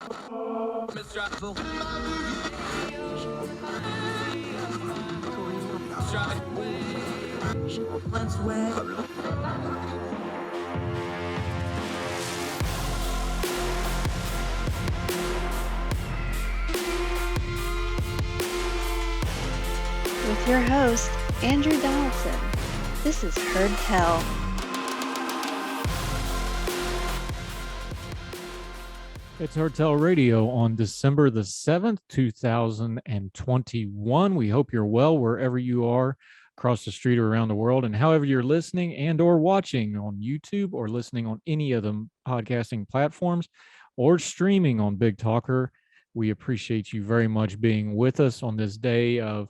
With your host, Andrew Donaldson. This is Heard Tell. It's Heard Tell Radio on December the 7th, 2021. We hope you're well wherever you are across the street or around the world, and however you're listening and or watching on YouTube or listening on any of the podcasting platforms or streaming on Big Talker. We appreciate you very much being with us on this day of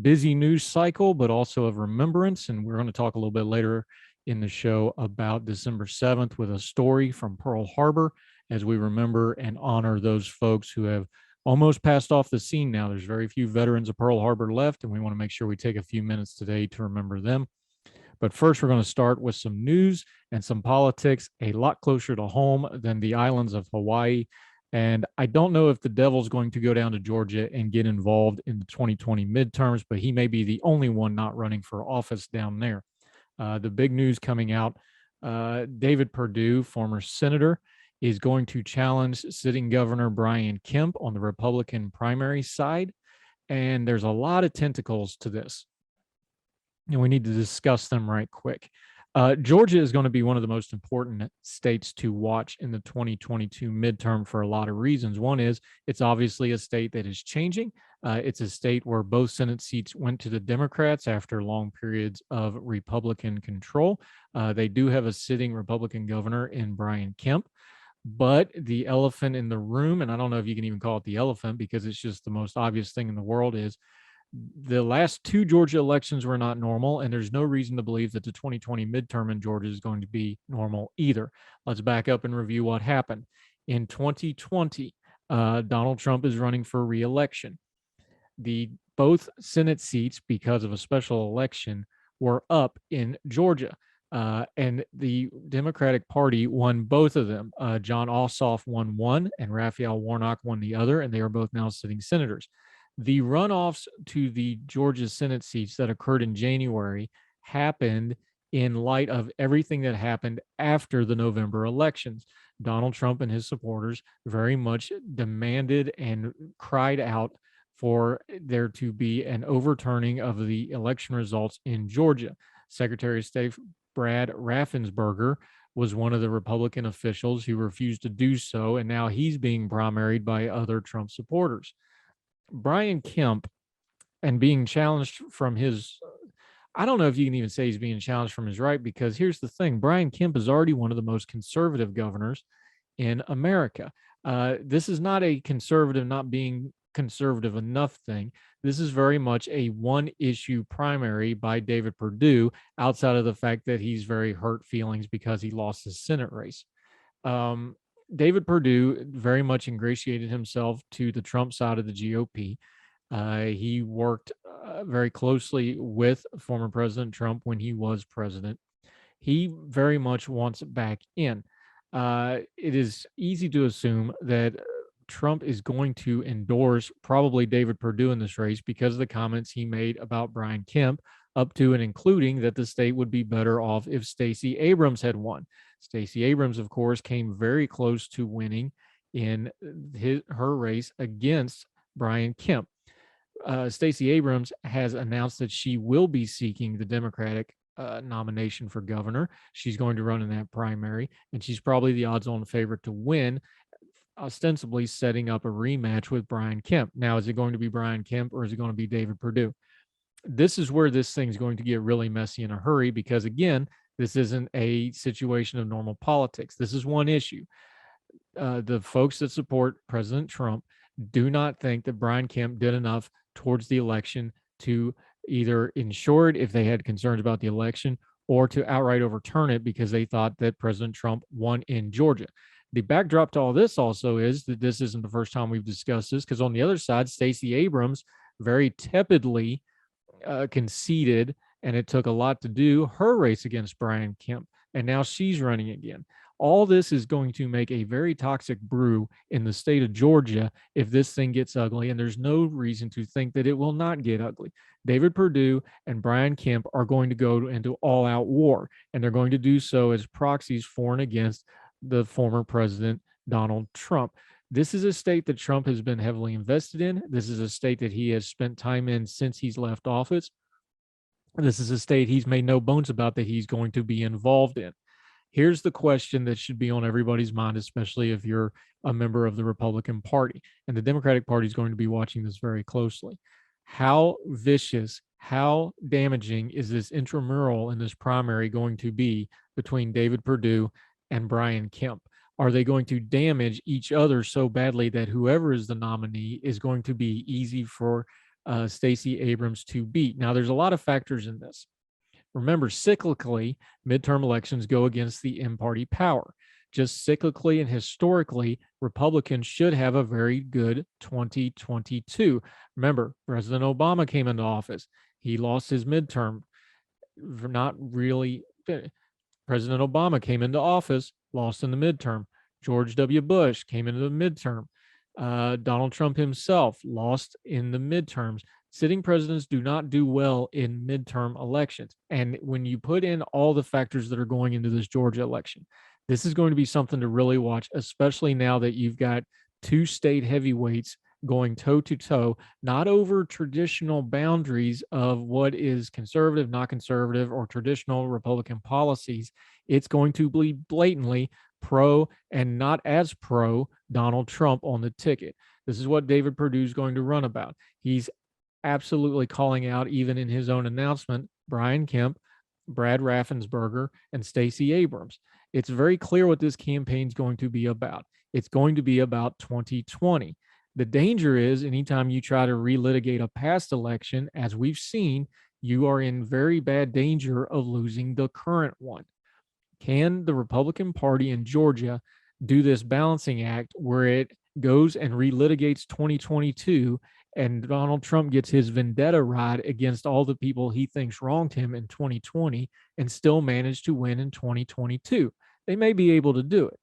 busy news cycle, but also of remembrance. And we're going to talk a little bit later in the show about December 7th with a story from Pearl Harbor as we remember and honor those folks who have almost passed off the scene now. There's very few veterans of Pearl Harbor left, and we want to make sure we take a few minutes today to remember them. But first, we're going to start with some news and some politics a lot closer to home than the islands of Hawaii. And I don't know if the devil's going to go down to Georgia and get involved in the 2020 midterms, but he may be the only one not running for office down there. The big news coming out, David Perdue, former senator, is going to challenge sitting Governor Brian Kemp on the Republican primary side. And there's a lot of tentacles to this, and we need to discuss them right quick. Georgia is going to be one of the most important states to watch in the 2022 midterm for a lot of reasons. One is it's obviously a state that is changing. It's a state where both Senate seats went to the Democrats after long periods of Republican control. They do have a sitting Republican governor in Brian Kemp. But the elephant in the room, and I don't know if you can even call it the elephant because it's just the most obvious thing in the world, is the last two Georgia elections were not normal, and there's no reason to believe that the 2020 midterm in Georgia is going to be normal either. Let's back up and review what happened. In 2020, Donald Trump is running for re-election. Both Senate seats, because of a special election, were up in Georgia. And the Democratic Party won both of them. John Ossoff won one, and Raphael Warnock won the other, and they are both now sitting senators. The runoffs to the Georgia Senate seats that occurred in January happened in light of everything that happened after the November elections. Donald Trump and his supporters very much demanded and cried out for there to be an overturning of the election results in Georgia. Secretary of State Brad Raffensperger was one of the Republican officials who refused to do so, and now he's being primaried by other Trump supporters. Brian Kemp, and being challenged from his, I don't know if you can even say he's being challenged from his right, because here's the thing, Brian Kemp is already one of the most conservative governors in America. This is not a conservative not being conservative enough thing. This is very much a one-issue primary by David Perdue, outside of the fact that he's very hurt feelings because he lost his Senate race. David Perdue very much ingratiated himself to the Trump side of the GOP. He worked very closely with former President Trump when he was president. He very much wants back in. It is easy to assume that Trump is going to endorse probably David Perdue in this race because of the comments he made about Brian Kemp, up to and including that the state would be better off if Stacey Abrams had won. Stacey Abrams, of course, came very close to winning in her race against Brian Kemp. Stacey Abrams has announced that she will be seeking the Democratic nomination for governor. She's going to run in that primary, and she's probably the odds-on favorite to win, ostensibly setting up a rematch with Brian Kemp. Now, is it going to be Brian Kemp or is it going to be David Perdue? This is where this thing's going to get really messy in a hurry because, again, this isn't a situation of normal politics. This is one issue. The folks that support President Trump do not think that Brian Kemp did enough towards the election to either ensure it if they had concerns about the election or to outright overturn it because they thought that President Trump won in Georgia. The backdrop to all this also is that this isn't the first time we've discussed this, because on the other side, Stacey Abrams very tepidly conceded, and it took a lot to do, her race against Brian Kemp, and now she's running again. All this is going to make a very toxic brew in the state of Georgia if this thing gets ugly, and there's no reason to think that it will not get ugly. David Perdue and Brian Kemp are going to go into all-out war, and they're going to do so as proxies for and against the former president, Donald Trump. This is a state that Trump has been heavily invested in. This is a state that he has spent time in since he's left office. This is a state he's made no bones about that he's going to be involved in. Here's the question that should be on everybody's mind, especially if you're a member of the Republican Party. And the Democratic Party is going to be watching this very closely. How vicious, how damaging is this intramural in this primary going to be between David Perdue and Brian Kemp? Are they going to damage each other so badly that whoever is the nominee is going to be easy for Stacey Abrams to beat? Now, there's a lot of factors in this. Remember, cyclically, midterm elections go against the in-party power. Just cyclically and historically, Republicans should have a very good 2022. Remember, President Obama came into office. He lost his midterm. Not really. President Obama came into office, lost in the midterm. George W. Bush came into the midterm. Donald Trump himself lost in the midterms. Sitting presidents do not do well in midterm elections. And when you put in all the factors that are going into this Georgia election, this is going to be something to really watch, especially now that you've got two state heavyweights going toe to toe, not over traditional boundaries of what is conservative, not conservative, or traditional Republican policies. It's going to be blatantly pro and not as pro Donald Trump on the ticket. This is what David Perdue is going to run about. He's absolutely calling out, even in his own announcement, Brian Kemp, Brad Raffensperger, and Stacey Abrams. It's very clear what this campaign is going to be about. It's going to be about 2020. The danger is anytime you try to relitigate a past election, as we've seen, you are in very bad danger of losing the current one. Can the Republican Party in Georgia do this balancing act where it goes and relitigates 2022 and Donald Trump gets his vendetta ride against all the people he thinks wronged him in 2020 and still manage to win in 2022? They may be able to do it.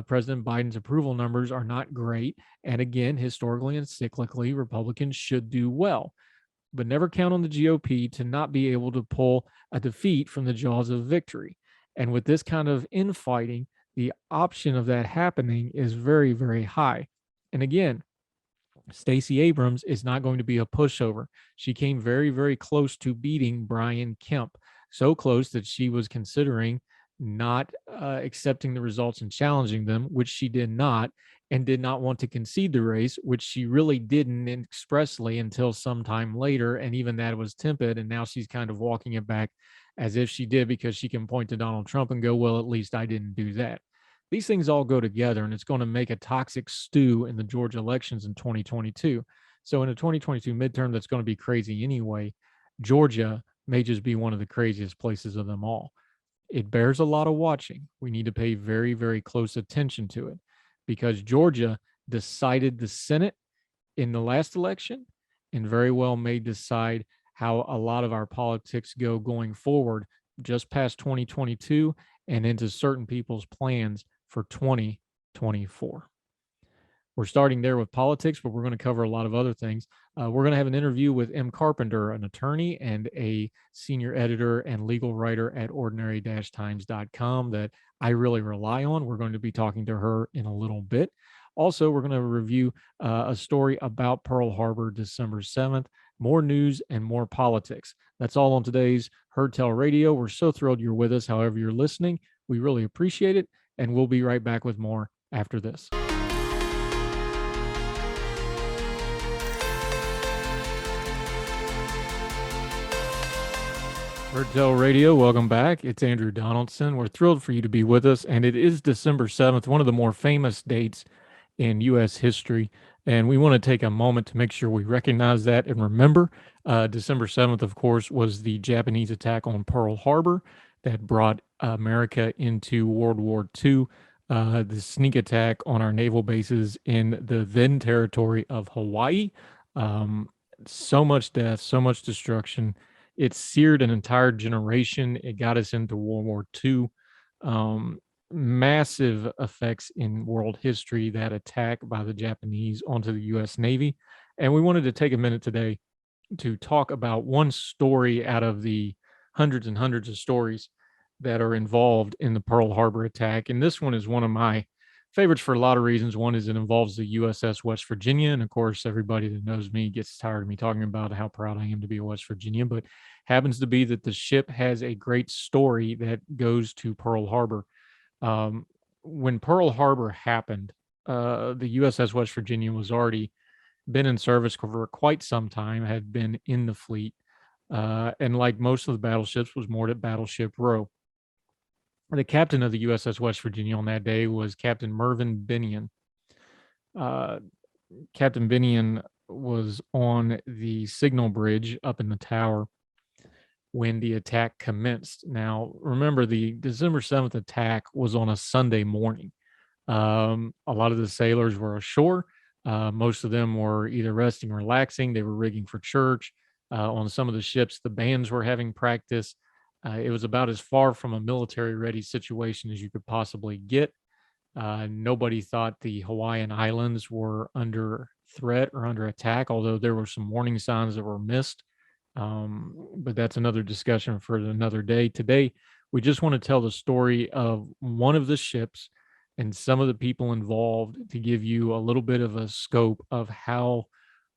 President Biden's approval numbers are not great. And again, historically and cyclically, Republicans should do well. But never count on the GOP to not be able to pull a defeat from the jaws of victory. And with this kind of infighting, the option of that happening is very, very high. And again, Stacey Abrams is not going to be a pushover. She came very, very close to beating Brian Kemp, so close that she was considering not accepting the results and challenging them, which she did not, and did not want to concede the race, which she really didn't expressly until sometime later. And even that was tepid. And now she's kind of walking it back as if she did because she can point to Donald Trump and go, well, at least I didn't do that. These things all go together, and it's going to make a toxic stew in the Georgia elections in 2022. So in a 2022 midterm that's going to be crazy anyway, Georgia may just be one of the craziest places of them all. It bears a lot of watching. We need to pay very, very close attention to it because Georgia decided the Senate in the last election and very well may decide how a lot of our politics go going forward just past 2022 and into certain people's plans for 2024. We're starting there with politics, but we're going to cover a lot of other things. We're going to have an interview with M. Carpenter, an attorney and a senior editor and legal writer at ordinary-times.com that I really rely on. We're going to be talking to her in a little bit. Also, we're going to review a story about Pearl Harbor, December 7th. More news and more politics. That's all on today's Heard Tell Radio. We're so thrilled you're with us, however you're listening. We really appreciate it, and we'll be right back with more after this. Heard Tell Radio, welcome back. It's Andrew Donaldson. We're thrilled for you to be with us, and it is December 7th, one of the more famous dates in U.S. history, and we want to take a moment to make sure we recognize that and remember. December 7th, of course, was the Japanese attack on Pearl Harbor that brought America into World War II, the sneak attack on our naval bases in the then territory of Hawaii. So much death, so much destruction. It seared an entire generation. It got us into World War II. massive effects in world history, that attack by the Japanese onto the U.S. Navy. And we wanted to take a minute today to talk about one story out of the hundreds and hundreds of stories that are involved in the Pearl Harbor attack. And this one is one of my favorites for a lot of reasons. One is it involves the USS West Virginia. And of course, everybody that knows me gets tired of me talking about how proud I am to be a West Virginia, but happens to be that the ship has a great story that goes to Pearl Harbor. Um, when Pearl Harbor happened, the USS West Virginia was already been in service for quite some time, had been in the fleet, and like most of the battleships, was moored at Battleship Row. The captain of the USS West Virginia on that day was Captain Mervyn Binion. Uh, Captain Binion was on the signal bridge up in the tower when the attack commenced. Now, remember, the December 7th attack was on a Sunday morning. A lot of the sailors were ashore. Most of them were either resting, relaxing. They were rigging for church. On some of the ships, the bands were having practice. It was about as far from a military ready situation as you could possibly get. Nobody thought the Hawaiian Islands were under threat or under attack, although there were some warning signs that were missed. But that's another discussion for another day. Today, we just want to tell the story of one of the ships and some of the people involved to give you a little bit of a scope of how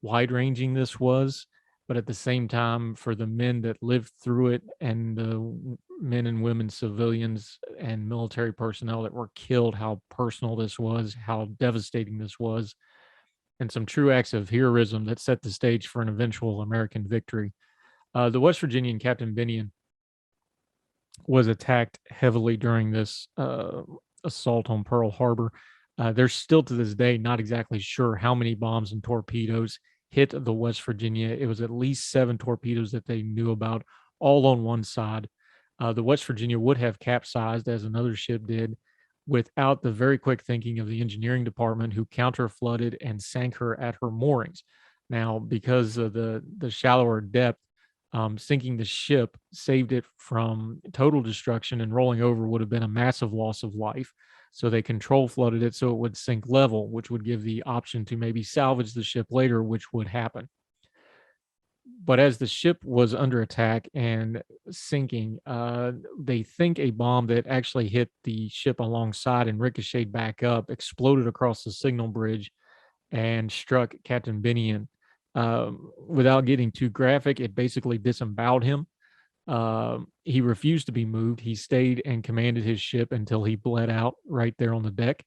wide ranging this was, but at the same time, for the men that lived through it and the men and women, civilians and military personnel that were killed, how personal this was, how devastating this was, and some true acts of heroism that set the stage for an eventual American victory. The West Virginian Captain Binion was attacked heavily during this assault on Pearl Harbor. They're still to this day not exactly sure how many bombs and torpedoes hit the West Virginia. It was at least 7 torpedoes that they knew about, all on one side. The West Virginia would have capsized, as another ship did, without the very quick thinking of the engineering department, who counter flooded and sank her at her moorings. Now, because of the shallower depth, sinking the ship saved it from total destruction, and rolling over would have been a massive loss of life. So they control flooded it so it would sink level, which would give the option to maybe salvage the ship later, which would happen. But as the ship was under attack and sinking, they think a bomb that actually hit the ship alongside and ricocheted back up exploded across the signal bridge and struck Captain Binion. Without getting too graphic, it basically disemboweled him. He refused to be moved. He stayed and commanded his ship until he bled out right there on the deck.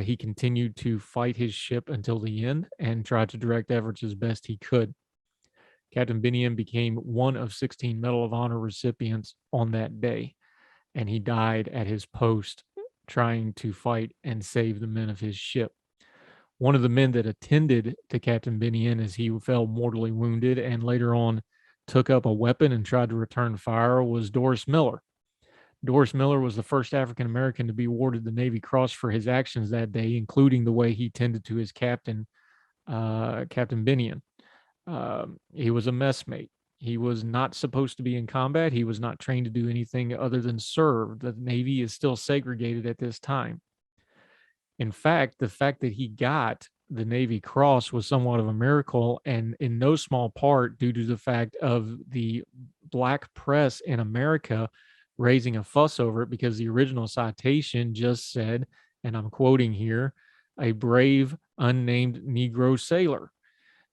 He continued to fight his ship until the end and tried to direct efforts as best he could. Captain Binion became one of 16 Medal of Honor recipients on that day, and he died at his post trying to fight and save the men of his ship. One of the men that attended to Captain Binion as he fell mortally wounded and later on took up a weapon and tried to return fire was Doris Miller. Doris Miller was the first African American to be awarded the Navy Cross for his actions that day, including the way he tended to his captain, Captain Binion. He was a messmate. He was not supposed to be in combat. He was not trained to do anything other than serve. The Navy is still segregated at this time. In fact, the fact that he got the Navy Cross was somewhat of a miracle, and in no small part due to the fact of the black press in America raising a fuss over it, because the original citation just said, and I'm quoting here, a brave, unnamed Negro sailor.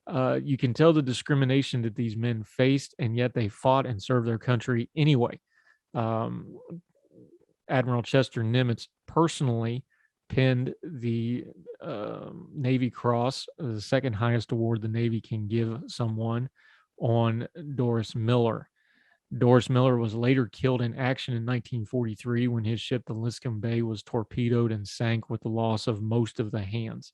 You can tell the discrimination that these men faced, and yet they fought and served their country anyway. Admiral Chester Nimitz personally pinned the Navy Cross, the second highest award the Navy can give someone, on Doris Miller. Doris Miller was later killed in action in 1943 when his ship, the Liscum Bay, was torpedoed and sank with the loss of most of the hands.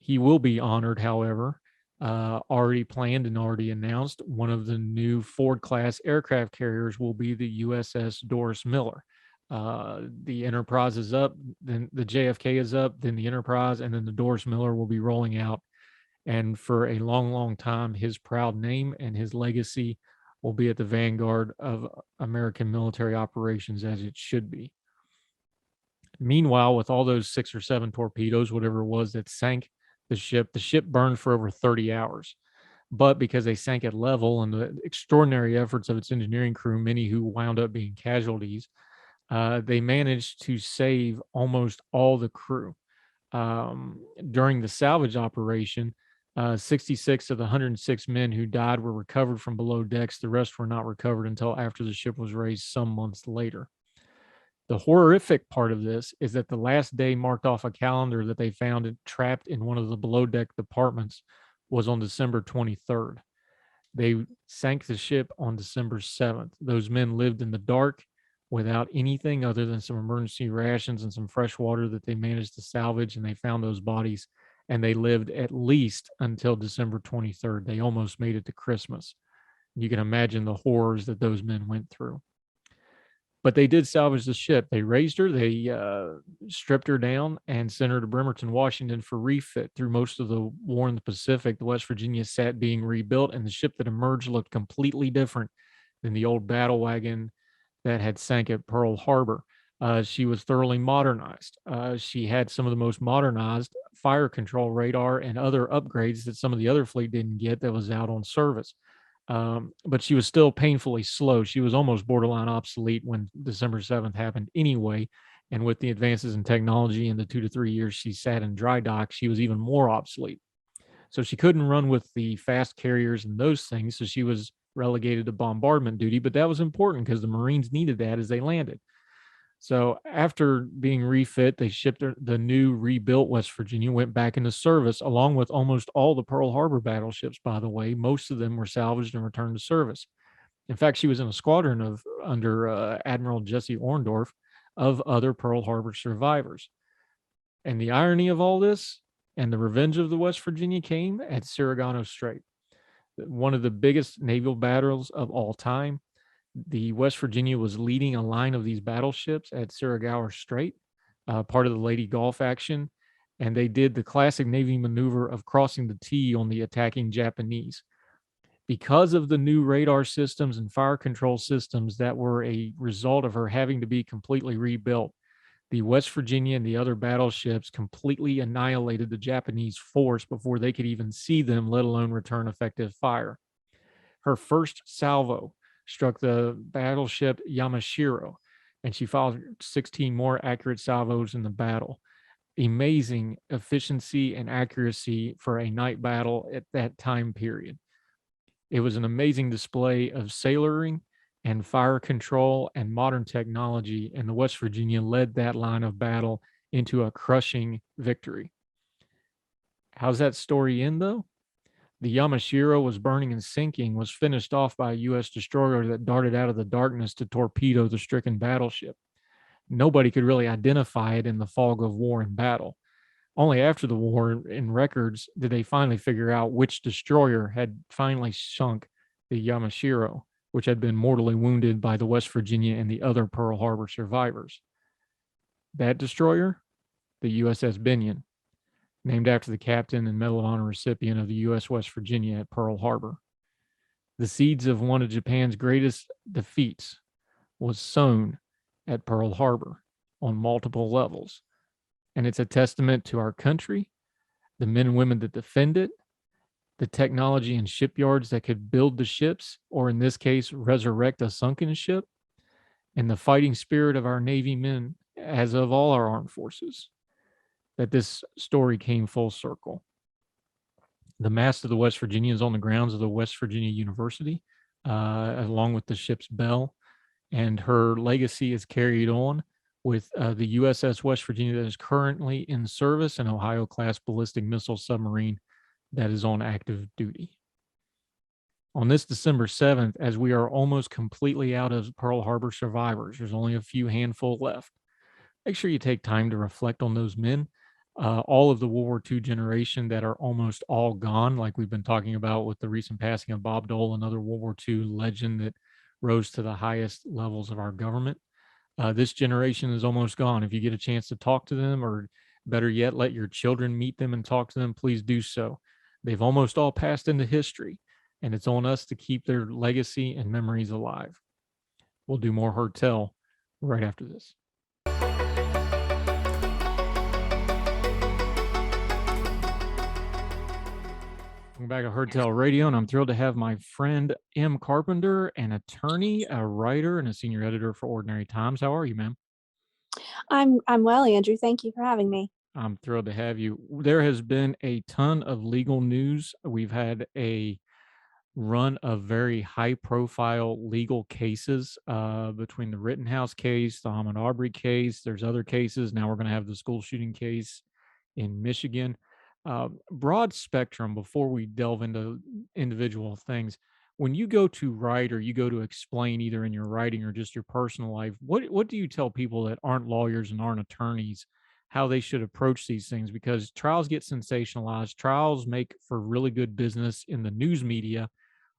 He will be honored, however, already planned and already announced. One of the new Ford-class aircraft carriers will be the USS Doris Miller. The Enterprise is up, then the JFK is up, then the Enterprise, and then the Doris Miller will be rolling out. And for a long, long time, his proud name and his legacy will be at the vanguard of American military operations, as it should be. Meanwhile, with all those 6 or 7 torpedoes, whatever it was that sank the ship burned for over 30 hours. But because they sank at level and the extraordinary efforts of its engineering crew, many who wound up being casualties, they managed to save almost all the crew. During the salvage operation, 66 of the 106 men who died were recovered from below decks. The rest were not recovered until after the ship was raised some months later. The horrific part of this is that the last day marked off a calendar that they found trapped in one of the below deck compartments was on December 23rd. They sank the ship on December 7th. Those men lived in the dark without anything other than some emergency rations and some fresh water that they managed to salvage, and they found those bodies, and they lived at least until December 23rd. They almost made it to Christmas. You can imagine the horrors that those men went through. But they did salvage the ship. They raised her, they stripped her down, and sent her to Bremerton, Washington for refit. Through most of the war in the Pacific, the West Virginia sat being rebuilt, and the ship that emerged looked completely different than the old battle wagon that had sank at Pearl Harbor. She was thoroughly modernized. She had some of the most modernized fire control radar and other upgrades that some of the other fleet didn't get that was out on service. But she was still painfully slow. She was almost borderline obsolete when December 7th happened anyway. And with the advances in technology in the 2 to 3 years she sat in dry dock, she was even more obsolete. So she couldn't run with the fast carriers and those things. So she was relegated to bombardment duty, but that was important because the Marines needed that as they landed. So after being refit, they shipped the new rebuilt West Virginia, went back into service along with almost all the Pearl Harbor battleships, by the way. Most of them were salvaged and returned to service. In fact, she was in a squadron of under Admiral Jesse Orndorff of other Pearl Harbor survivors. And the irony of all this and the revenge of the West Virginia came at Sargano Strait, one of the biggest naval battles of all time. The West Virginia was leading a line of these battleships at Sargano Strait, part of the Lady Gulf action, and they did the classic Navy maneuver of crossing the T on the attacking Japanese. Because of the new radar systems and fire control systems that were a result of her having to be completely rebuilt, the West Virginia and the other battleships completely annihilated the Japanese force before they could even see them, let alone return effective fire. Her first salvo struck the battleship Yamashiro, and she followed 16 more accurate salvos in the battle. Amazing efficiency and accuracy for a night battle at that time period. It was an amazing display of sailoring and fire control and modern technology, and the West Virginia led that line of battle into a crushing victory. How's that story end, though? The Yamashiro was burning and sinking, was finished off by a U.S. destroyer that darted out of the darkness to torpedo the stricken battleship. Nobody could really identify it in the fog of war and battle. Only after the war, in records, did they finally figure out which destroyer had finally sunk the Yamashiro, which had been mortally wounded by the West Virginia and the other Pearl Harbor survivors. That destroyer, the USS Binion, named after the captain and Medal of Honor recipient of the U.S. West Virginia at Pearl Harbor. The seeds of one of Japan's greatest defeats was sown at Pearl Harbor on multiple levels. And it's a testament to our country, the men and women that defend it, the technology and shipyards that could build the ships, or in this case, resurrect a sunken ship, and the fighting spirit of our Navy men, as of all our armed forces, that this story came full circle. The mast of the West Virginia is on the grounds of the West Virginia University, along with the ship's bell, and her legacy is carried on with the USS West Virginia that is currently in service, an Ohio-class ballistic missile submarine that is on active duty. On this December 7th, as we are almost completely out of Pearl Harbor survivors, there's only a few handful left. Make sure you take time to reflect on those men, all of the World War II generation that are almost all gone, like we've been talking about with the recent passing of Bob Dole, another World War II legend that rose to the highest levels of our government. This generation is almost gone. If you get a chance to talk to them, or better yet, let your children meet them and talk to them, please do so. They've almost all passed into history, and it's on us to keep their legacy and memories alive. We'll do more Heard Tell right after this. Welcome back to Heard Tell Radio, and I'm thrilled to have my friend M. Carpenter, an attorney, a writer, and a senior editor for Ordinary Times. How are you, ma'am? I'm well, Andrew. Thank you for having me. I'm thrilled to have you. There has been a ton of legal news. We've had a run of very high-profile legal cases between the Rittenhouse case, the Ahmaud Arbery case. There's other cases. Now we're going to have the school shooting case in Michigan. Broad spectrum before we delve into individual things. When you go to write or you go to explain either in your writing or just your personal life, what do you tell people that aren't lawyers and aren't attorneys how they should approach these things? Because trials get sensationalized. Trials make for really good business in the news media.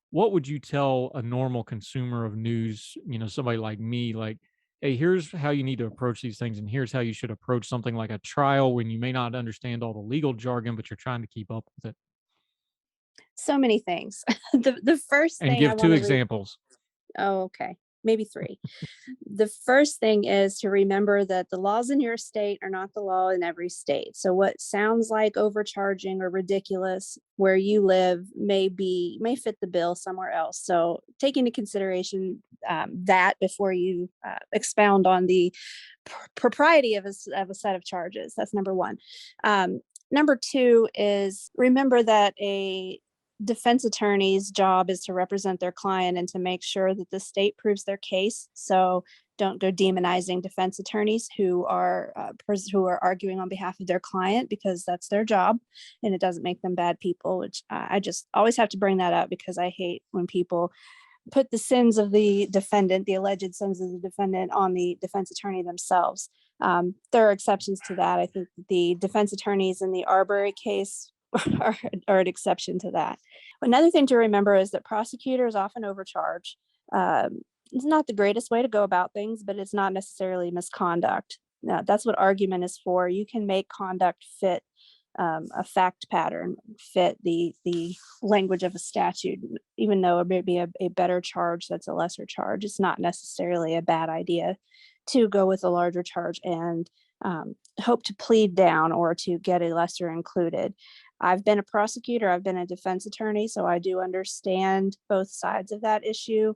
What would you tell a normal consumer of news, somebody like me, like, hey, here's how you need to approach these things, and here's how you should approach something like a trial when you may not understand all the legal jargon, but you're trying to keep up with it? So many things. The first And thing I give two want to examples. Oh, okay. Maybe three. The first thing is to remember that the laws in your state are not the law in every state. So what sounds like overcharging or ridiculous where you live may fit the bill somewhere else. So take into consideration that before you expound on the propriety of a set of charges. That's number one. Number two is remember that a defense attorney's job is to represent their client and to make sure that the state proves their case. So don't go demonizing defense attorneys who are arguing on behalf of their client, because that's their job and it doesn't make them bad people, which I just always have to bring that up because I hate when people put the sins of the defendant, the alleged sins of the defendant, on the defense attorney themselves. There are exceptions to that. I think the defense attorneys in the Arbery case are an exception to that. Another thing to remember is that prosecutors often overcharge. It's not the greatest way to go about things, but it's not necessarily misconduct. Now, that's what argument is for. You can make conduct fit a fact pattern, fit the language of a statute, even though it may be a better charge that's a lesser charge. It's not necessarily a bad idea to go with a larger charge and hope to plead down or to get a lesser included. I've been a prosecutor, I've been a defense attorney, so I do understand both sides of that issue.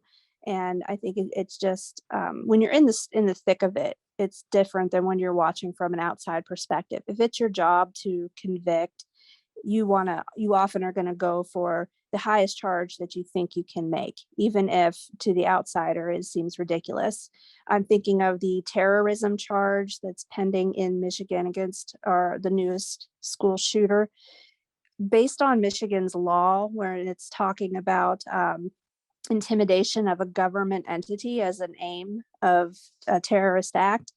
And I think it's just when you're in the thick of it, it's different than when you're watching from an outside perspective. If it's your job to convict, you often are going to go for the highest charge that you think you can make, even if to the outsider it seems ridiculous. I'm thinking of the terrorism charge that's pending in Michigan against the newest school shooter. Based on Michigan's law, where it's talking about intimidation of a government entity as an aim of a terrorist act,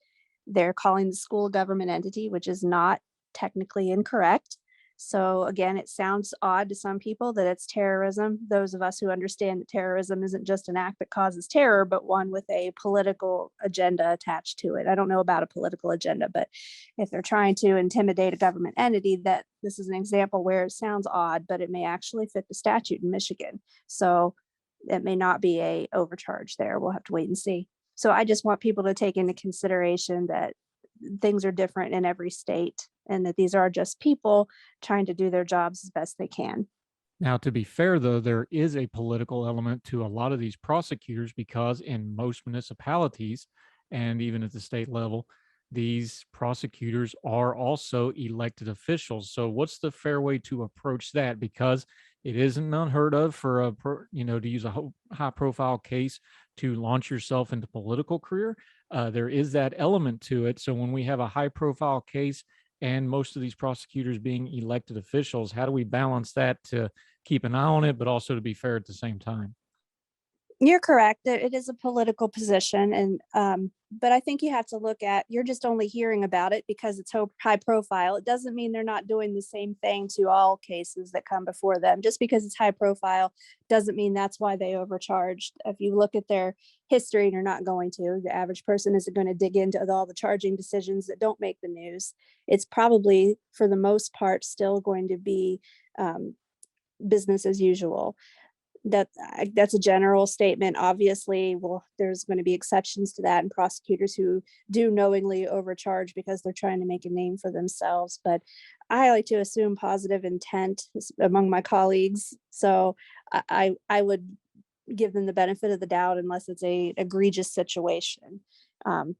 they're calling the school government entity, which is not technically incorrect. So again, it sounds odd to some people that it's terrorism. Those of us who understand that terrorism isn't just an act that causes terror, but one with a political agenda attached to it. I don't know about a political agenda, but if they're trying to intimidate a government entity, that this is an example where it sounds odd, but it may actually fit the statute in Michigan. So it may not be a overcharge there. We'll have to wait and see. So I just want people to take into consideration that things are different in every state and that these are just people trying to do their jobs as best they can. Now, to be fair, though, there is a political element to a lot of these prosecutors because in most municipalities and even at the state level, these prosecutors are also elected officials. So what's the fair way to approach that? Because it isn't unheard of for to use a high profile case to launch yourself into political career. There is that element to it. So when we have a high profile case and most of these prosecutors being elected officials, how do we balance that to keep an eye on it, but also to be fair at the same time? You're correct. It is a political position, and but I think you have to look at, you're just only hearing about it because it's so high profile. It doesn't mean they're not doing the same thing to all cases that come before them. Just because it's high profile doesn't mean that's why they overcharged. If you look at their history, and you're not going to, the average person isn't going to dig into all the charging decisions that don't make the news. It's probably, for the most part, still going to be business as usual. That's a general statement. Obviously, well, there's going to be exceptions to that, and prosecutors who do knowingly overcharge because they're trying to make a name for themselves. But I like to assume positive intent among my colleagues. So I would give them the benefit of the doubt unless it's a egregious situation. Um,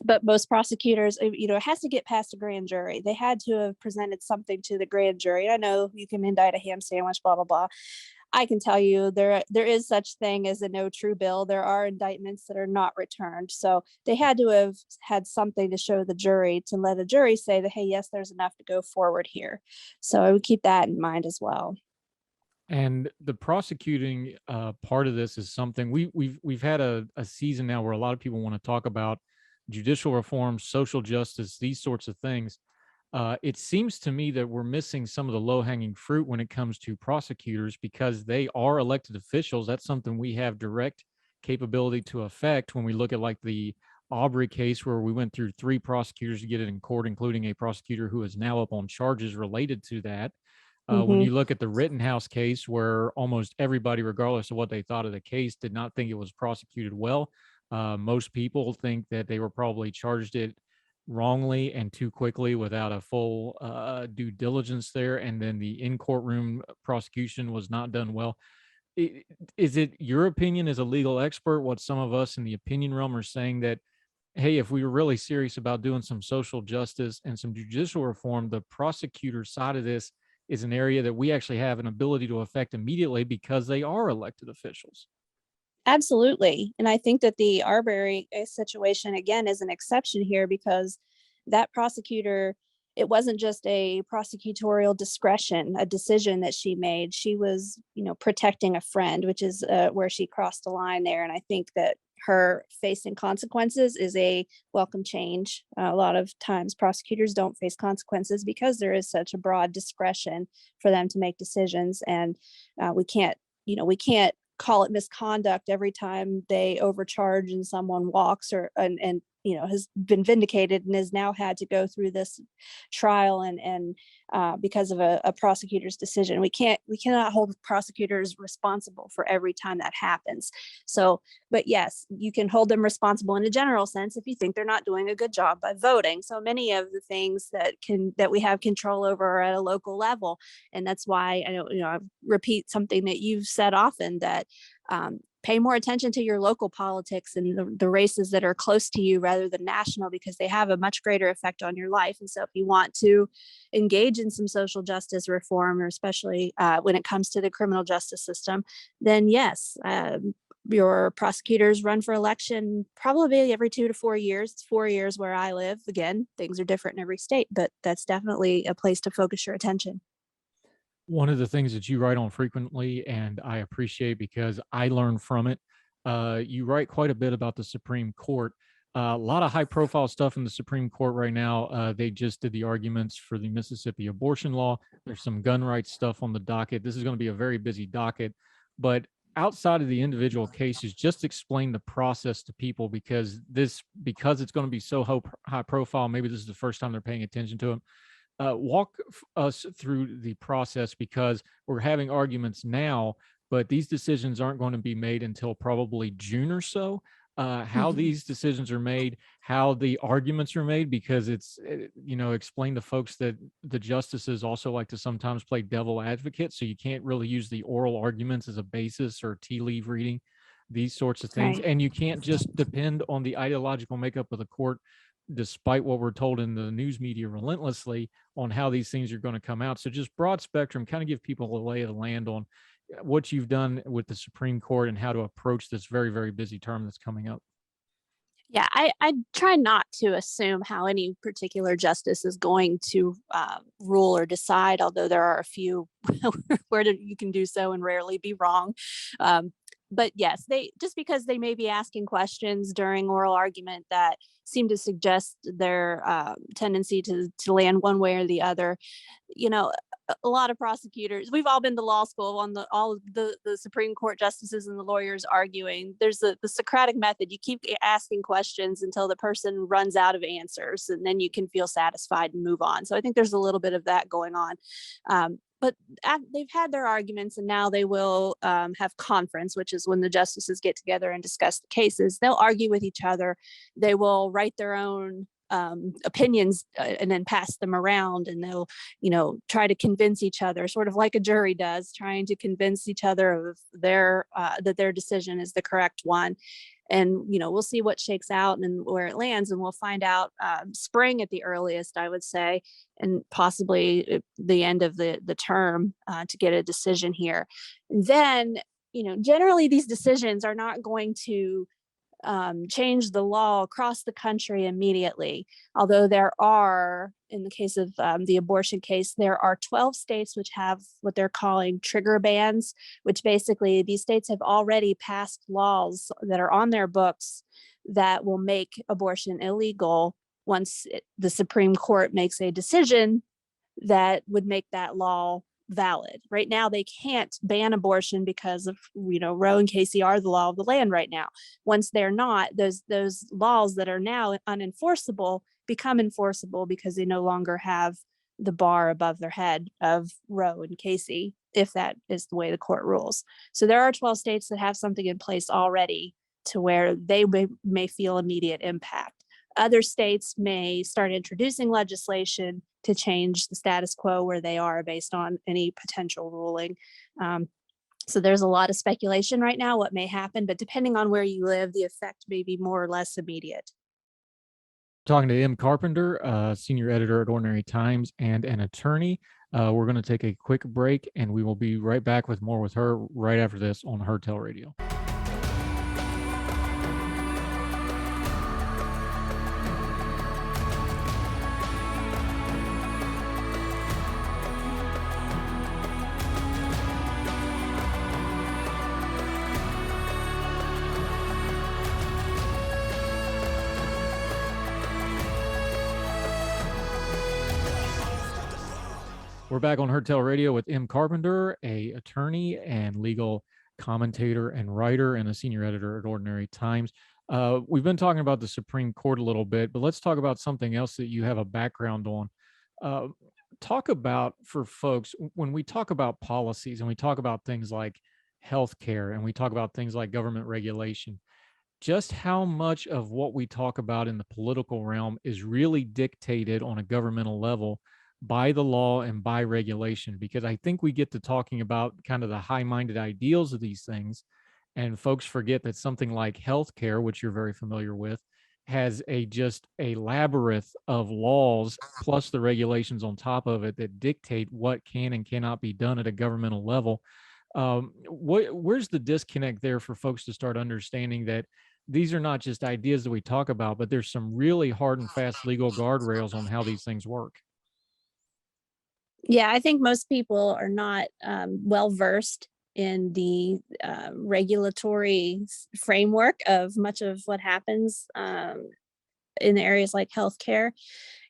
but most prosecutors, it has to get past a grand jury. They had to have presented something to the grand jury. I know you can indict a ham sandwich, blah, blah, blah. I can tell you there is such thing as a no true bill. There are indictments that are not returned. So they had to have had something to show the jury to let a jury say that, hey, yes, there's enough to go forward here. So I would keep that in mind as well. And the prosecuting part of this is something we've had a season now where a lot of people want to talk about judicial reform, social justice, these sorts of things. It seems to me that we're missing some of the low-hanging fruit when it comes to prosecutors because they are elected officials. That's something we have direct capability to affect when we look at like the Aubrey case where we went through 3 prosecutors to get it in court, including a prosecutor who is now up on charges related to that. When you look at the Rittenhouse case where almost everybody, regardless of what they thought of the case, did not think it was prosecuted well. Most people think that they were probably charged it wrongly and too quickly without a full due diligence there. And then the in-courtroom prosecution was not done well. Is it your opinion as a legal expert, what some of us in the opinion realm are saying that, hey, if we were really serious about doing some social justice and some judicial reform, the prosecutor side of this is an area that we actually have an ability to affect immediately because they are elected officials? Absolutely. And I think that the Arbery situation, again, is an exception here because that prosecutor, it wasn't just a prosecutorial discretion, a decision that she made. She was, protecting a friend, which is where she crossed the line there. And I think that her facing consequences is a welcome change. A lot of times prosecutors don't face consequences because there is such a broad discretion for them to make decisions. And we can't call it misconduct every time they overcharge and someone walks and has been vindicated and has now had to go through this trial and because of a prosecutor's decision. We cannot hold prosecutors responsible for every time that happens. So, but yes, you can hold them responsible in a general sense if you think they're not doing a good job by voting. So many of the things that we have control over are at a local level. And that's why I repeat something that you've said often, that pay more attention to your local politics and the races that are close to you rather than national, because they have a much greater effect on your life. And so if you want to engage in some social justice reform, or especially when it comes to the criminal justice system, then yes, your prosecutors run for election probably every 2 to 4 years. It's 4 years where I live. Again, things are different in every state, but that's definitely a place to focus your attention. One of the things that you write on frequently, and I appreciate because I learn from it, you write quite a bit about the Supreme Court. A lot of high profile stuff in the Supreme Court right now. They just did the arguments for the Mississippi abortion law. There's some gun rights stuff on the docket. This is going to be a very busy docket. But outside of the individual cases, just explain the process to people because it's going to be so high profile. Maybe this is the first time they're paying attention to them. Walk us through the process because we're having arguments now, but these decisions aren't going to be made until probably June or so. How these decisions are made, how the arguments are made, because explain to folks that the justices also like to sometimes play devil advocate. So you can't really use the oral arguments as a basis or tea leaf reading, these sorts of things. Right. And you can't just depend on the ideological makeup of the court, despite what we're told in the news media relentlessly on how these things are going to come out. So just broad spectrum, kind of give people a lay of the land on what you've done with the Supreme Court and how to approach this very, very busy term that's coming up. Yeah, I try not to assume how any particular justice is going to rule or decide, although there are a few where you can do so and rarely be wrong. But yes, just because they may be asking questions during oral argument that seem to suggest their tendency to land one way or the other, a lot of prosecutors, we've all been to law school on all of the Supreme Court justices and the lawyers arguing. There's the Socratic method. You keep asking questions until the person runs out of answers, and then you can feel satisfied and move on. So I think there's a little bit of that going on. but they've had their arguments, and now they will have conference, which is when the justices get together and discuss the cases. They'll argue with each other. They will write their own opinions and then pass them around, and they'll, try to convince each other, sort of like a jury does, trying to convince each other of that their decision is the correct one. And we'll see what shakes out and where it lands, and we'll find out spring at the earliest, I would say, and possibly the end of the term to get a decision here. And then, generally these decisions are not going to change the law across the country immediately. Although there are, in the case of the abortion case, there are 12 states which have what they're calling trigger bans, which basically these states have already passed laws that are on their books that will make abortion illegal once the Supreme Court makes a decision that would make that law valid. Right now, they can't ban abortion because of, Roe and Casey are the law of the land right now. Once they're not, those laws that are now unenforceable become enforceable because they no longer have the bar above their head of Roe and Casey, if that is the way the court rules. So there are 12 states that have something in place already to where they may feel immediate impact. Other states may start introducing legislation to change the status quo where they are based on any potential ruling. So there's a lot of speculation right now what may happen, but depending on where you live, the effect may be more or less immediate. Talking to M. Carpenter, senior editor at Ordinary Times and an attorney. We're going to take a quick break, and we will be right back with more with her right after this on Heard Tell Radio. We're back on Heard Tell Radio with M. Carpenter, a attorney and legal commentator and writer and a senior editor at Ordinary Times. We've been talking about the Supreme Court a little bit, but let's talk about something else that you have a background on. Talk about, for folks, when we talk about policies and we talk about things like healthcare and we talk about things like government regulation, just how much of what we talk about in the political realm is really dictated on a governmental level by the law and by regulation, because I think we get to talking about kind of the high-minded ideals of these things, and folks forget that something like healthcare, which you're very familiar with, has just a labyrinth of laws plus the regulations on top of it that dictate what can and cannot be done at a governmental level. Where's the disconnect there for folks to start understanding that these are not just ideas that we talk about, but there's some really hard and fast legal guardrails on how these things work? Yeah, I think most people are not well versed in the regulatory framework of much of what happens in areas like healthcare.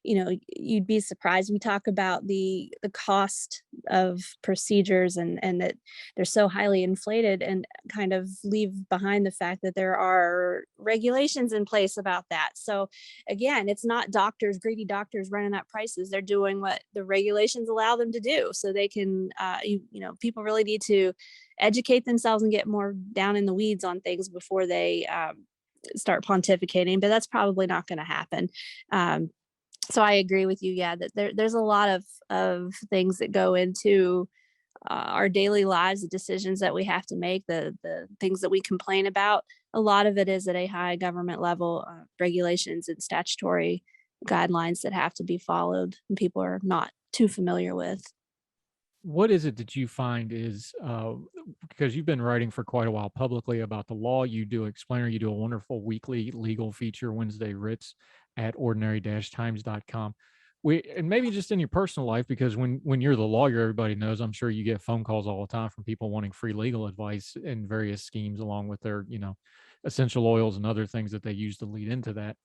You'd be surprised. We talk about the cost of procedures and that they're so highly inflated, and kind of leave behind the fact that there are regulations in place about that. So again, it's not greedy doctors running up prices. They're doing what the regulations allow them to do. So they can, people really need to educate themselves and get more down in the weeds on things before they start pontificating, but that's probably not going to happen. So I agree with you. Yeah, that there's a lot of things that go into our daily lives, the decisions that we have to make, the things that we complain about. A lot of it is at a high government level, regulations and statutory guidelines that have to be followed, and people are not too familiar with. What is it that you find is, because you've been writing for quite a while publicly about the law, you do Explainer, you do a wonderful weekly legal feature, Wednesday Writs, at ordinary-times.com. And maybe just in your personal life, because when you're the lawyer, everybody knows, I'm sure you get phone calls all the time from people wanting free legal advice in various schemes, along with their, essential oils and other things that they use to lead into that.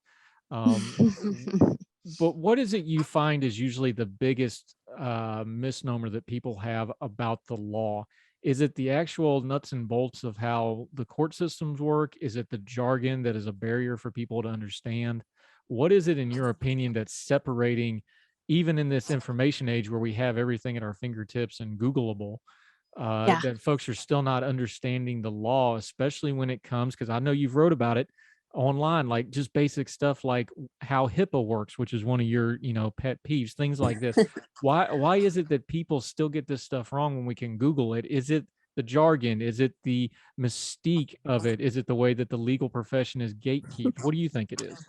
But what is it you find is usually the biggest misnomer that people have about the law? Is it the actual nuts and bolts of how the court systems work? Is it the jargon that is a barrier for people to understand? What is it, in your opinion, that's separating even in this information age where we have everything at our fingertips and Googleable, Yeah. that folks are still not understanding the law, especially when it comes, because I know you've wrote about it online, like just basic stuff like how HIPAA works, which is one of your, pet peeves, things like this. Why is it that people still get this stuff wrong when we can Google it? Is it the jargon? Is it the mystique of it? Is it the way that the legal profession is gatekept? What do you think it is?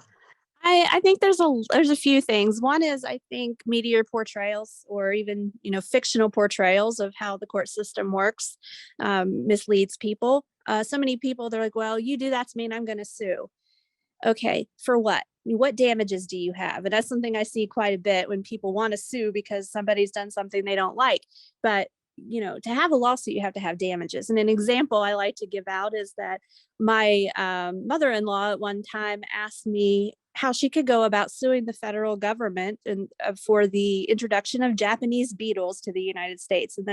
I think there's a few things. One is, I think, media portrayals, or even fictional portrayals of how the court system works, misleads people. So many people, they're like, well, you do that to me and I'm going to sue. Okay, for what? What damages do you have? And that's something I see quite a bit when people want to sue because somebody's done something they don't like. But to have a lawsuit, you have to have damages. And an example I like to give out is that my mother-in-law at one time asked me how she could go about suing the federal government and for the introduction of Japanese beetles to the United States. And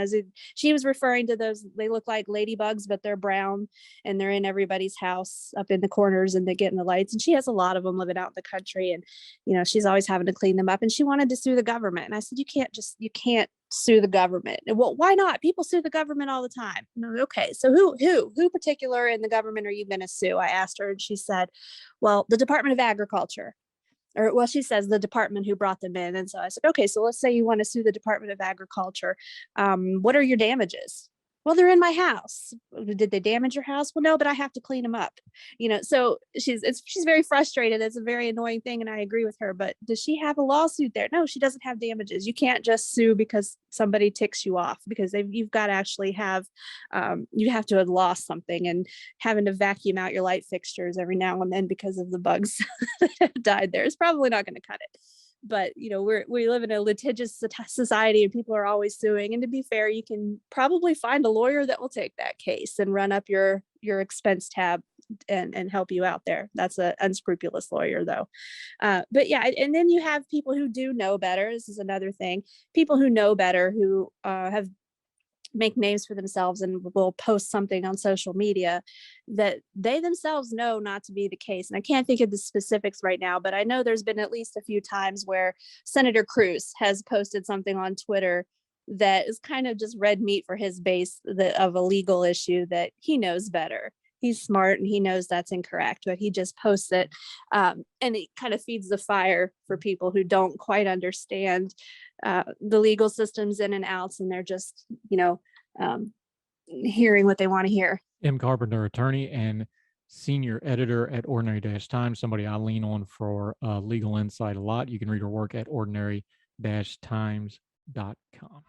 she was referring to those, they look like ladybugs, but they're brown and they're in everybody's house up in the corners and they get in the lights. And she has a lot of them living out in the country. And, she's always having to clean them up. And she wanted to sue the government. And I said, you can't sue the government. And, well, why not? People sue the government all the time. Okay, so who particular in the government are you going to sue? I asked her, and she said, well, the Department of Agriculture. Or, well, she says the department who brought them in. And so I said, okay, so let's say you want to sue the Department of Agriculture. What are your damages? Well, they're in my house. Did they damage your house? Well, no, but I have to clean them up. So she's very frustrated. It's a very annoying thing, and I agree with her. But does she have a lawsuit there? No, she doesn't have damages. You can't just sue because somebody ticks you off, because you've got to actually have, you have to have lost something, and having to vacuum out your light fixtures every now and then because of the bugs that have died there is probably not going to cut it. But we live in a litigious society and people are always suing. And to be fair, you can probably find a lawyer that will take that case and run up your expense tab and help you out there. That's an unscrupulous lawyer, though. But yeah, and then you have people who do know better. This is another thing. People who know better, who have make names for themselves and will post something on social media that they themselves know not to be the case. And I can't think of the specifics right now, but I know there's been at least a few times where Senator Cruz has posted something on Twitter that is kind of just red meat for his base of a legal issue that he knows better. He's smart and he knows that's incorrect, but he just posts it. And it kind of feeds the fire for people who don't quite understand the legal systems in and outs, and they're just, hearing what they want to hear. M. Carpenter, attorney and senior editor at Ordinary-Times, somebody I lean on for legal insight a lot. You can read her work at ordinary-times.com.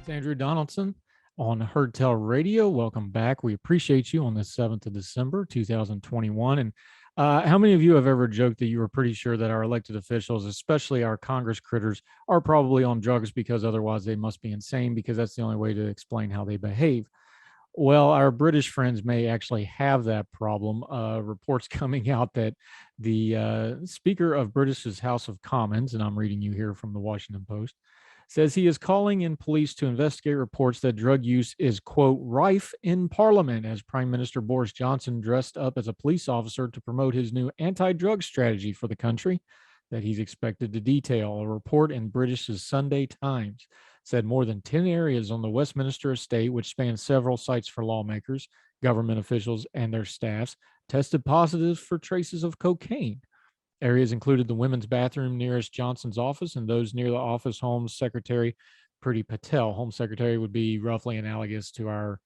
Andrew Donaldson on Heard Tell Radio. Welcome back. We appreciate you on the 7th of December, 2021. And how many of you have ever joked that you were pretty sure that our elected officials, especially our Congress critters, are probably on drugs because otherwise they must be insane, because that's the only way to explain how they behave? Well, our British friends may actually have that problem. Reports coming out that the Speaker of British's House of Commons, and I'm reading you here from the Washington Post, says he is calling in police to investigate reports that drug use is, quote, rife in Parliament, as Prime Minister Boris Johnson dressed up as a police officer to promote his new anti-drug strategy for the country that he's expected to detail. A report in British's Sunday Times said more than 10 areas on the Westminster estate, which spans several sites for lawmakers, government officials, and their staffs, tested positive for traces of cocaine. Areas included the women's bathroom nearest Johnson's office and those near the office Home Secretary Priti Patel. Home Secretary would be roughly analogous to our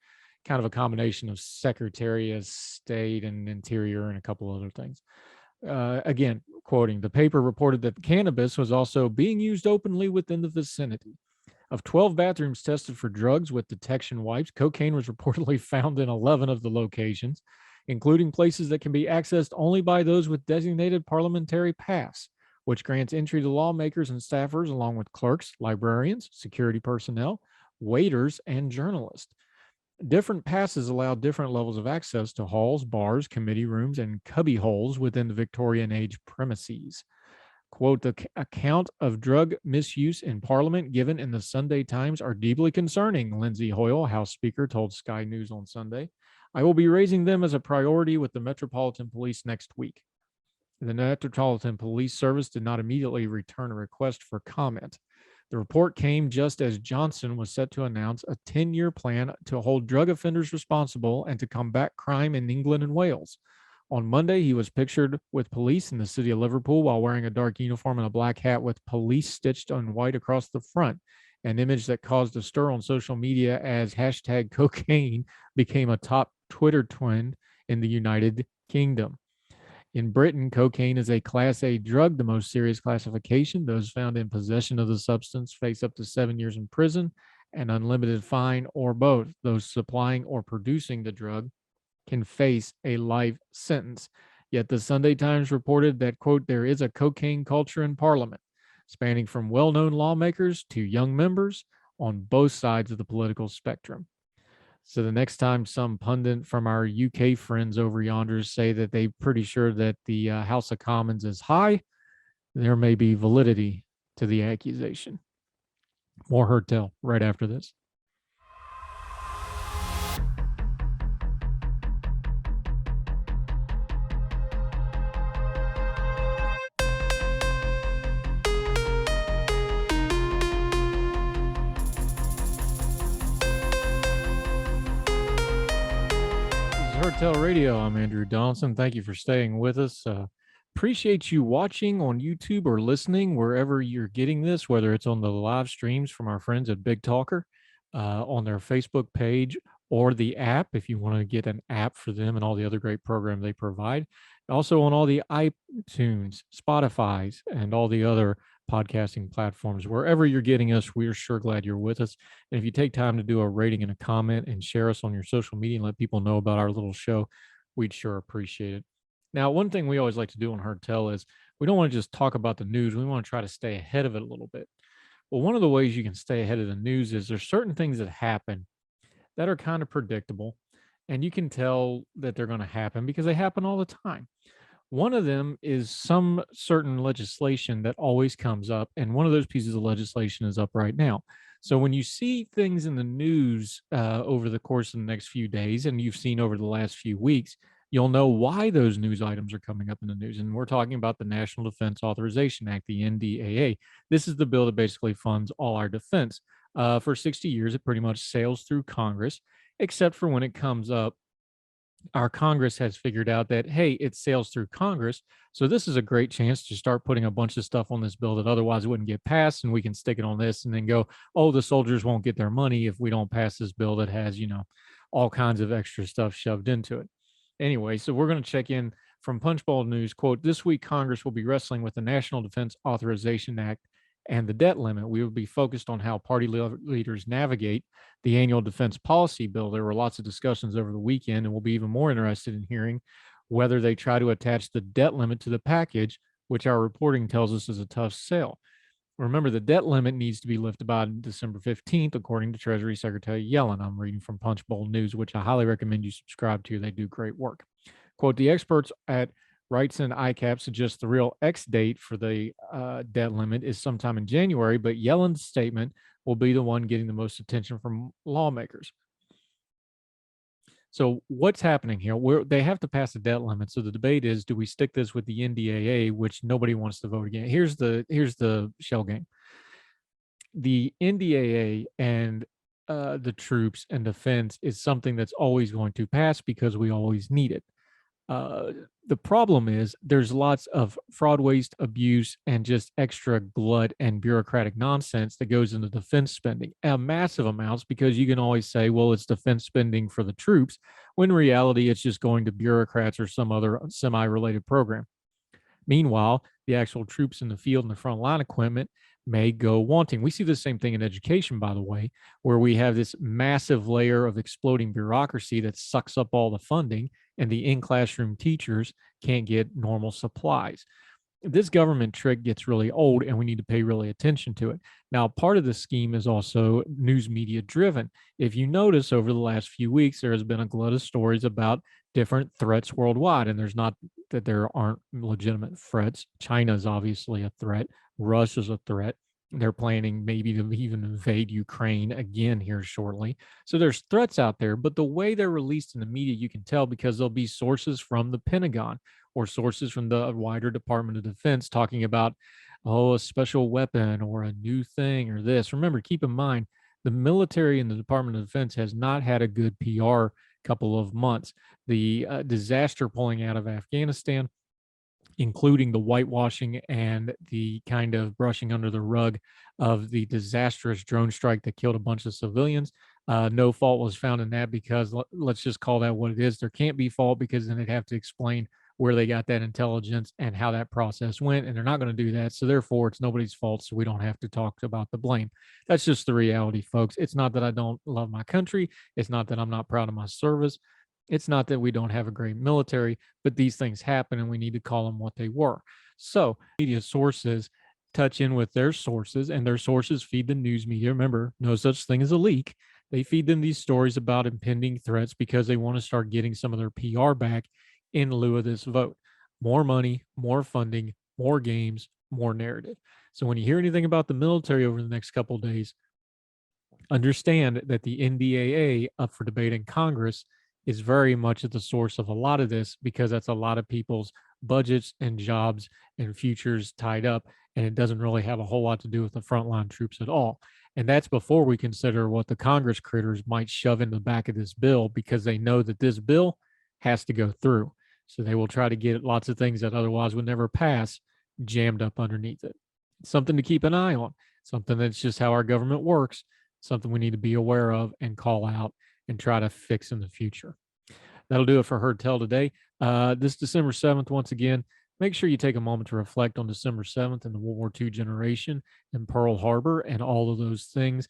kind of a combination of Secretary of State and Interior and a couple other things. Again, quoting, the paper reported that cannabis was also being used openly within the vicinity. Of 12 bathrooms tested for drugs with detection wipes, cocaine was reportedly found in 11 of the locations, including places that can be accessed only by those with designated parliamentary pass, which grants entry to lawmakers and staffers along with clerks, librarians, security personnel, waiters, and journalists. Different passes allow different levels of access to halls, bars, committee rooms, and cubby holes within the Victorian age premises. Quote, the account of drug misuse in Parliament given in the Sunday Times are deeply concerning, Lindsay Hoyle, House Speaker, told Sky News on Sunday. I will be raising them as a priority with the Metropolitan Police next week. The Metropolitan Police Service did not immediately return a request for comment. The report came just as Johnson was set to announce a 10-year plan to hold drug offenders responsible and to combat crime in England and Wales. On Monday, he was pictured with police in the city of Liverpool while wearing a dark uniform and a black hat with police stitched on white across the front, an image that caused a stir on social media as hashtag cocaine became a top Twitter trend in the United Kingdom. In Britain, cocaine is a Class A drug, the most serious classification. Those found in possession of the substance face up to 7 years in prison, an unlimited fine, or both. Those supplying or producing the drug can face a life sentence. Yet the Sunday Times reported that, quote, there is a cocaine culture in Parliament, spanning from well-known lawmakers to young members on both sides of the political spectrum. So the next time some pundit from our UK friends over yonder say that they're pretty sure that the House of Commons is high, there may be validity to the accusation. More Heard Tell right after this. Heard Tell Radio. I'm Andrew Donaldson. Thank you for staying with us. Appreciate you watching on YouTube or listening wherever you're getting this, whether it's on the live streams from our friends at Big Talker, on their Facebook page, or the app if you want to get an app for them and all the other great programs they provide. Also on all the iTunes, Spotify's, and all the other podcasting platforms. Wherever you're getting us, we're sure glad you're with us. And if you take time to do a rating and a comment and share us on your social media and let people know about our little show, we'd sure appreciate it. Now, one thing we always like to do on Heard Tell is we don't want to just talk about the news. We want to try to stay ahead of it a little bit. Well, one of the ways you can stay ahead of the news is there's certain things that happen that are kind of predictable, and you can tell that they're going to happen because they happen all the time. One of them is some certain legislation that always comes up, and one of those pieces of legislation is up right now. So when you see things in the news over the course of the next few days, and you've seen over the last few weeks, you'll know why those news items are coming up in the news. And we're talking about the National Defense Authorization Act, the NDAA. This is the bill that basically funds all our defense. For 60 years, it pretty much sails through Congress, except for when it comes up. Our Congress has figured out that, hey, it sails through Congress. So this is a great chance to start putting a bunch of stuff on this bill that otherwise wouldn't get passed. And we can stick it on this and then go, oh, the soldiers won't get their money if we don't pass this bill that has, all kinds of extra stuff shoved into it. Anyway, so we're going to check in from Punchbowl News. Quote, this week, Congress will be wrestling with the National Defense Authorization Act and the debt limit. We will be focused on how party leaders navigate the annual defense policy bill. There were lots of discussions over the weekend, and we'll be even more interested in hearing whether they try to attach the debt limit to the package, which our reporting tells us is a tough sell. Remember, the debt limit needs to be lifted by December 15th, according to Treasury Secretary Yellen. I'm reading from Punchbowl News, which I highly recommend you subscribe to. They do great work. Quote, the experts at Rights and ICAP suggest the real X date for the debt limit is sometime in January, but Yellen's statement will be the one getting the most attention from lawmakers. So what's happening here? They have to pass a debt limit. So the debate is, do we stick this with the NDAA, which nobody wants to vote against? Here's the shell game. The NDAA and the troops and defense is something that's always going to pass because we always need it. The problem is there's lots of fraud, waste, abuse, and just extra glut and bureaucratic nonsense that goes into defense spending, massive amounts, because you can always say, well, it's defense spending for the troops, when in reality, it's just going to bureaucrats or some other semi-related program. Meanwhile, the actual troops in the field and the frontline equipment may go wanting. We see the same thing in education, by the way, where we have this massive layer of exploding bureaucracy that sucks up all the funding, and the in-classroom teachers can't get normal supplies. this government trick gets really old and we need to pay really attention to it. Now, part of the scheme is also news media driven. If you notice over the last few weeks, there has been a glut of stories about different threats worldwide. And there's not that there aren't legitimate threats. China is obviously a threat. Russia's a threat. They're planning maybe to even invade Ukraine again here shortly. So there's threats out there, but the way they're released in the media, you can tell because there'll be sources from the Pentagon or sources from the wider Department of Defense talking about, oh, a special weapon or a new thing or this. Remember, keep in mind, the military and the Department of Defense has not had a good PR couple of months. The disaster pulling out of Afghanistan, including the whitewashing and the kind of brushing under the rug of the disastrous drone strike that killed a bunch of civilians. No fault was found in that because let's just call that what it is. There can't be fault because then they'd have to explain where they got that intelligence and how that process went. And they're not going to do that. So therefore, it's nobody's fault. So we don't have to talk about the blame. That's just the reality, folks. It's not that I don't love my country. It's not that I'm not proud of my service. It's not that we don't have a great military, but these things happen and we need to call them what they were. So media sources touch in with their sources and their sources feed the news media. Remember, no such thing as a leak. They feed them these stories about impending threats because they want to start getting some of their PR back in lieu of this vote. More money, more funding, more games, more narrative. So when you hear anything about the military over the next couple of days, understand that the NDAA up for debate in Congress is very much at the source of a lot of this because that's a lot of people's budgets and jobs and futures tied up. And it doesn't really have a whole lot to do with the frontline troops at all. And that's before we consider what the Congress critters might shove in the back of this bill because they know that this bill has to go through. So they will try to get lots of things that otherwise would never pass jammed up underneath it. It's something to keep an eye on, something that's just how our government works, something we need to be aware of and call out and try to fix in the future. That'll do it for Heard Tell today. This December 7th, once again, make sure you take a moment to reflect on December 7th and the World War II generation and Pearl Harbor and all of those things.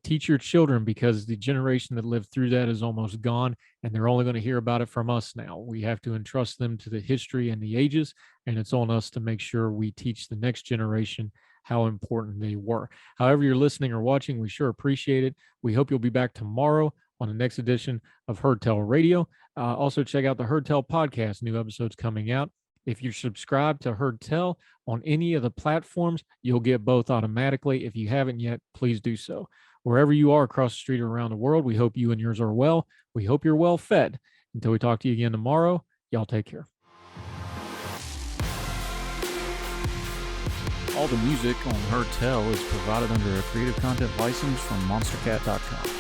Teach your children because the generation that lived through that is almost gone and they're only going to hear about it from us now. We have to entrust them to the history and the ages, and it's on us to make sure we teach the next generation how important they were. However you're listening or watching, we sure appreciate it. We hope you'll be back tomorrow on the next edition of Heard Tell Radio. Also check out the Heard Tell podcast, new episodes coming out. If you're subscribed to Heard Tell on any of the platforms, you'll get both automatically. If you haven't yet, please do so. Wherever you are across the street or around the world, we hope you and yours are well. We hope you're well fed. Until we talk to you again tomorrow, y'all take care. All the music on Heard Tell is provided under a Creative Content license from monstercat.com.